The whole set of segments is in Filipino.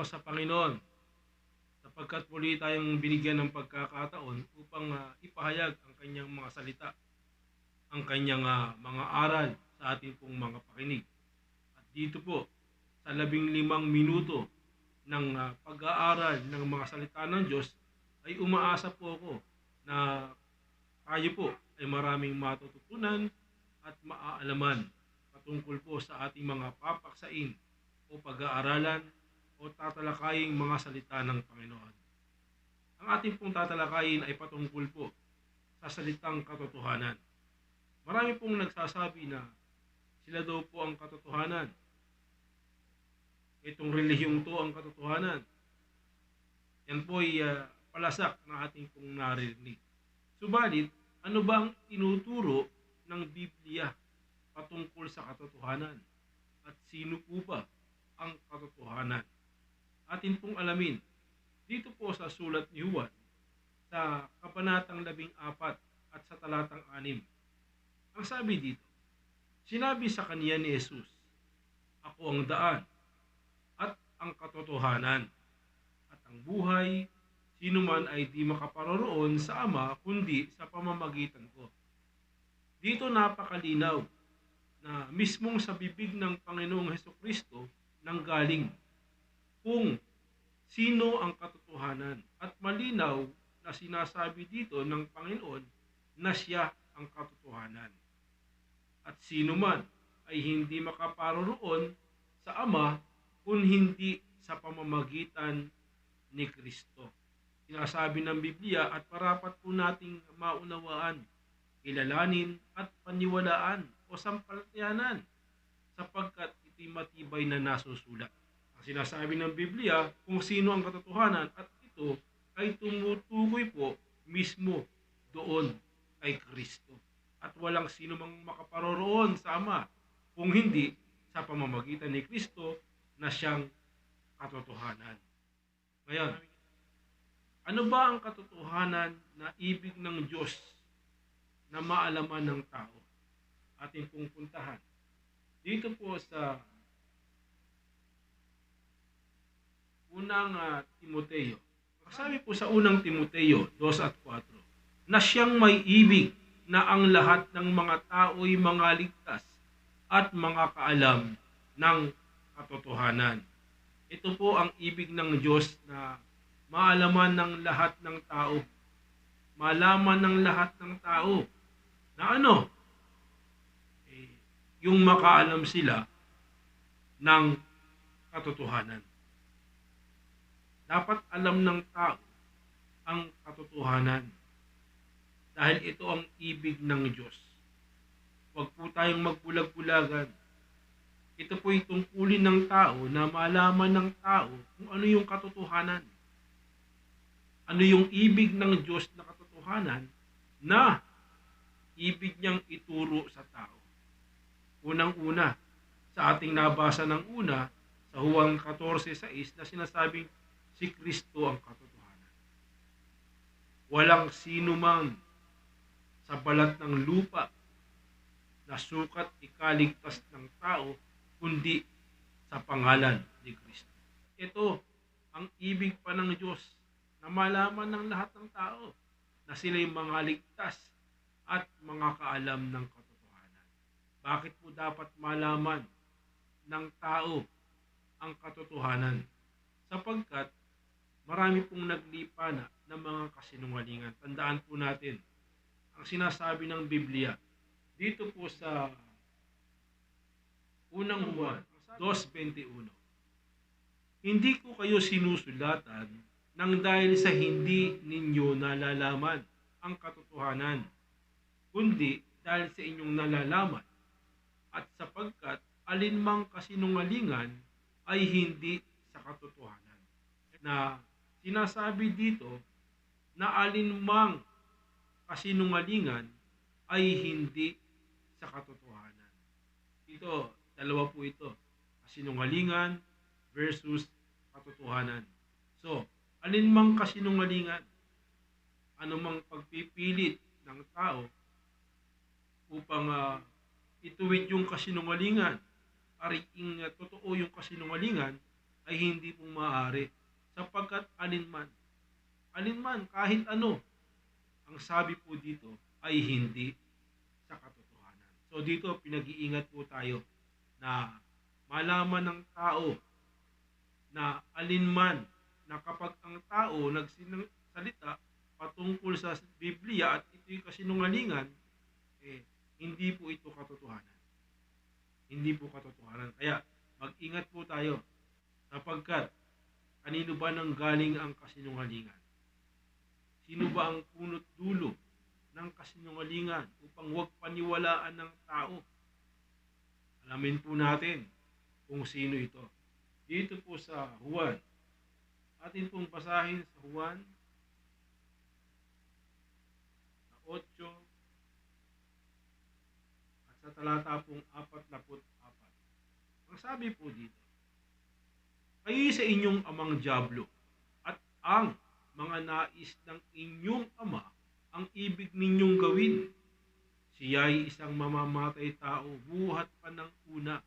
sa Panginoon sapagkat muli tayong binigyan ng pagkakataon upang ipahayag ang kanyang mga salita, ang kanyang mga aral sa ating pong mga pakinig. At dito po, sa 15 minuto ng pag-aaral ng mga salita ng Diyos, ay umaasa po ako na tayo po ay maraming matututunan at maaalaman patungkol po sa ating mga papaksain o pag-aaralan o tatalakaying mga salita ng Panginoon. Ang ating pong tatalakayin ay patungkol po sa salitang katotohanan. Marami pong nagsasabi na sila daw po ang katotohanan. Itong relihiyong to ang katotohanan. Yan po ay palasak na ating pong naririnig. Subalit, ano ba ang tinuturo ng Biblia patungkol sa katotohanan? At sino po ba ang katotohanan? Atin pong alamin dito po sa sulat ni Juan sa kabanatang 14 at sa talatang 6. Ang sabi dito, sinabi sa kaniya ni Jesus, ako ang daan at ang katotohanan at ang buhay, sino man ay di makaparoroon sa Ama kundi sa pamamagitan ko. Dito napakalinaw na mismong sa bibig ng Panginoong Hesukristo nanggaling kung sino ang katotohanan. At malinaw na sinasabi dito ng Panginoon na siya ang katotohanan. At sino man ay hindi makaparoroon sa Ama kung hindi sa pamamagitan ni Kristo. Sinasabi ng Biblia at parapat po nating maunawaan, kilalanin at paniwalaan o sampalatayanan sapagkat ito'y matibay na nasusulat. Ang sinasabi ng Biblia kung sino ang katotohanan at ito ay tumutukoy po mismo doon kay Kristo. At walang sino mang makaparoroon sa Ama kung hindi sa pamamagitan ni Kristo na siyang katotohanan. Ngayon, ano ba ang katotohanan na ibig ng Diyos na maalaman ng tao? Ating pong puntahan. Dito po sa unang Timoteo. Sabi po sa unang Timoteo 2 at 4, na siyang may ibig na ang lahat ng mga tao'y mga ligtas at mga kaalam ng katotohanan. Ito po ang ibig ng Diyos na maalaman ng lahat ng tao. Malaman ng lahat ng tao na ano? Yung makaalam sila ng katotohanan. Dapat alam ng tao ang katotohanan dahil ito ang ibig ng Diyos. Huwag po tayong magbulag-bulagan. Ito po yung tungkulin ng tao na malaman ng tao kung ano yung katotohanan. Ano yung ibig ng Diyos na katotohanan na ibig niyang ituro sa tao. Unang-una, sa ating nabasa ng una, sa Juan 14:6 na sinasabing si Kristo ang katotohanan. Walang sino man sa balat ng lupa na sukat ikaligtas ng tao kundi sa pangalan ni Kristo. Ito ang ibig pa ng Diyos na malaman ng lahat ng tao na sila'y mga ligtas at mga kaalam ng katotohanan. Bakit po dapat malaman ng tao ang katotohanan? Sapagkat marami pong naglipa na ng mga kasinungalingan. Tandaan po natin ang sinasabi ng Biblia dito po sa unang Juan 2:21. Hindi ko kayo sinusulatan nang dahil sa hindi ninyo nalalaman ang katotohanan, kundi dahil sa inyong nalalaman at sapagkat alinmang kasinungalingan ay hindi sa katotohanan. Na sinasabi dito na alinmang kasinungalingan ay hindi sa katotohanan. Ito, dalawa po ito. Kasinungalingan versus katotohanan. So, alinmang kasinungalingan, anumang pagpipilit ng tao upang ituwid yung kasinungalingan, ariing totoo yung kasinungalingan, ay hindi po maaari, sapagkat alinman kahit ano, ang sabi po dito ay hindi sa katotohanan. So dito pinag-iingat po tayo na malaman ng tao na alinman na kapag ang tao nagsalita patungkol sa Biblia at ito'y kasinungalingan, hindi po ito katotohanan. Hindi po katotohanan. Kaya mag-ingat po tayo sapagkat kanino ba nang galing ang kasinungalingan? Sino ba ang punot dulo ng kasinungalingan upang huwag paniwalaan ng tao? Alamin po natin kung sino ito. Dito po sa Juan, atin pong basahin sa Juan 8 at sa talata pong 44. Ang sabi po dito, kayo sa inyong amang dyablo at ang mga nais ng inyong ama ang ibig ninyong gawin. Siya'y isang mamamatay tao buhat pa ng una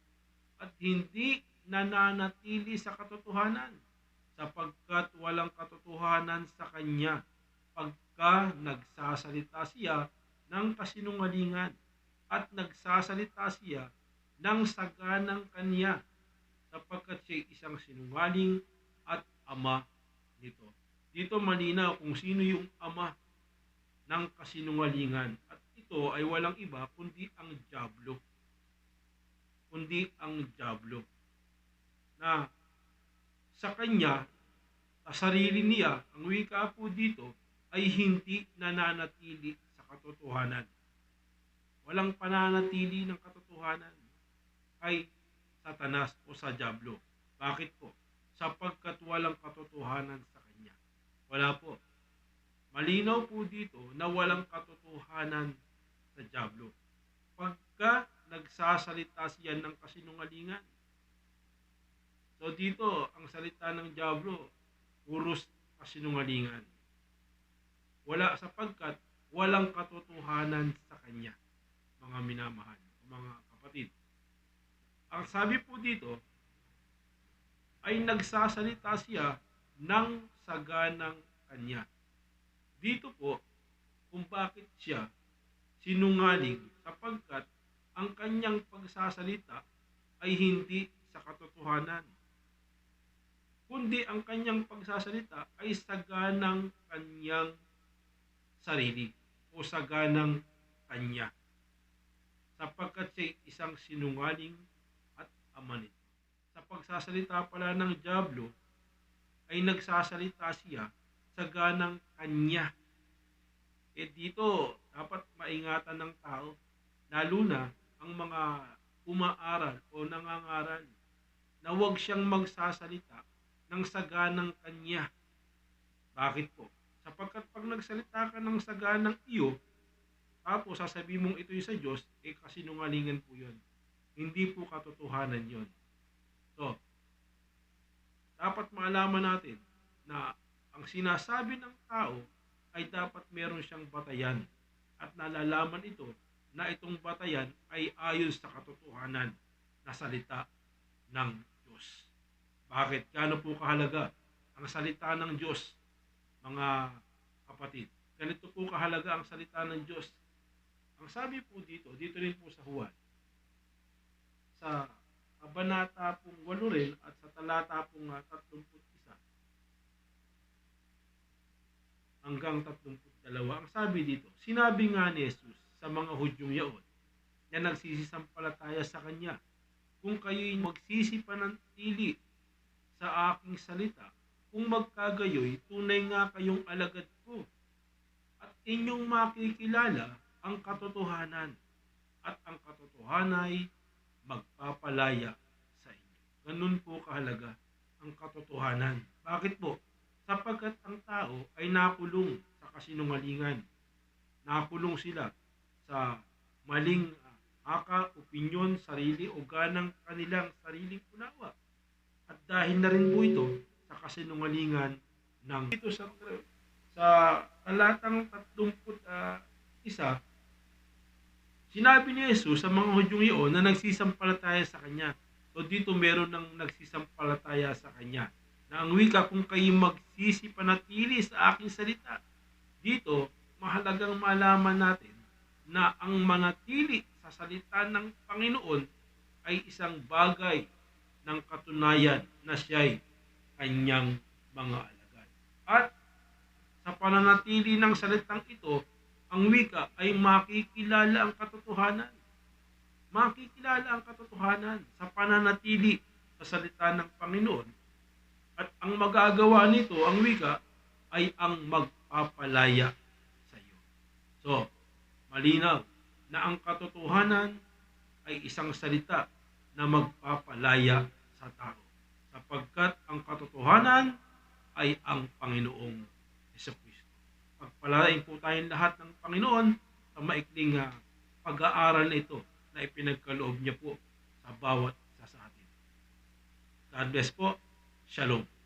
at hindi nananatili sa katotohanan sapagkat walang katotohanan sa kanya pagka nagsasalita siya ng kasinungalingan at nagsasalita siya ng saganang kanya sapagkat siya isang sinungaling at ama nito. Dito malinaw kung sino yung ama ng kasinungalingan at ito ay walang iba kundi ang dyablo. Na sa kanya, sa sarili niya, ang wika po dito ay hindi nananatili sa katotohanan. Walang pananatili ng katotohanan kay Satanas o sa dyablo. Bakit po? Sapagkat walang katotohanan sa kanya. Wala po. Malinaw po dito na walang katotohanan sa dyablo. Pagka nagsasalita siya ng kasinungalingan. So dito, ang salita ng dyablo, puros kasinungalingan. Wala sapagkat walang katotohanan sa kanya, mga minamahal, mga kapatid. Ang sabi po dito, ay nagsasalita siya ng saganang kanya. Dito po, kung bakit siya sinungaling, sapagkat ang kanyang pagsasalita ay hindi sa katotohanan, kundi ang kanyang pagsasalita ay saganang kanyang sarili o saganang kanya, sapagkat siya isang sinungaling at ama nito. Sa pagsasalita pala ng dyablo ay nagsasalita siya saganang kanya. Dito dapat maingatan ng tao, lalo na ang mga umaaral o nangangaral, na huwag siyang magsasalita ng saganang kanya. Bakit po? Sapagkat pag nagsalita ka ng saganang iyo, tapos sasabihin mong ito'y sa Diyos, kasinungalingan po yun. Hindi po katotohanan yun. So, dapat maalaman natin na ang sinasabi ng tao ay dapat meron siyang batayan at nalalaman ito na itong batayan ay ayon sa katotohanan na salita ng Diyos. Bakit? Gaano po kahalaga ang salita ng Diyos, mga kapatid? Ganito po kahalaga ang salita ng Diyos. Ang sabi po dito rin po sa Juan, sa kabanata pong 8 rin at sa talata pong 31 hanggang 32, ang sabi dito, sinabi nga ni Jesus sa mga Hudyong yaon na nagsisisampalataya sa Kanya, kung kayo'y magsisipanatili sa aking salita, kung magkagayoy, tunay nga kayong alagad ko, at inyong makikilala ang katotohanan, at ang katotohanan ay magpapalaya sa inyo. Ganun po kahalaga ang katotohanan. Bakit po? Sapagkat ang tao ay nakulong sa kasinungalingan. Nakulong sila sa maling opinyon, sarili o ganang kanilang sariling unawa. At dahil na rin po ito sa kasinungalingan ng ito sa talatang 31, sinabi ni Jesus sa mga Hudyong iyon na nagsisampalataya sa Kanya. o dito meron ng nagsisampalataya sa Kanya. Na ang wika, kung kayo magsisipanatili sa aking salita, dito mahalagang malaman natin na ang manatili sa salita ng Panginoon ay isang bagay ng katunayan na siya'y kanyang mga alagad. At sa pananatili ng salitang ito, ang wika ay makikilala ang katotohanan. Makikilala ang katotohanan sa pananatili sa salita ng Panginoon. At ang magagawa nito, ang wika, ay ang magpapalaya sa iyo. So, malinaw na ang katotohanan ay isang salita na magpapalaya sa tao. Sapagkat ang katotohanan ay ang Panginoong Jesucristo. Pagpalain po tayong lahat ng Panginoon sa maikling pag-aaral na ito na ipinagkaloob niya po sa bawat isa sa atin. God bless po. Shalom.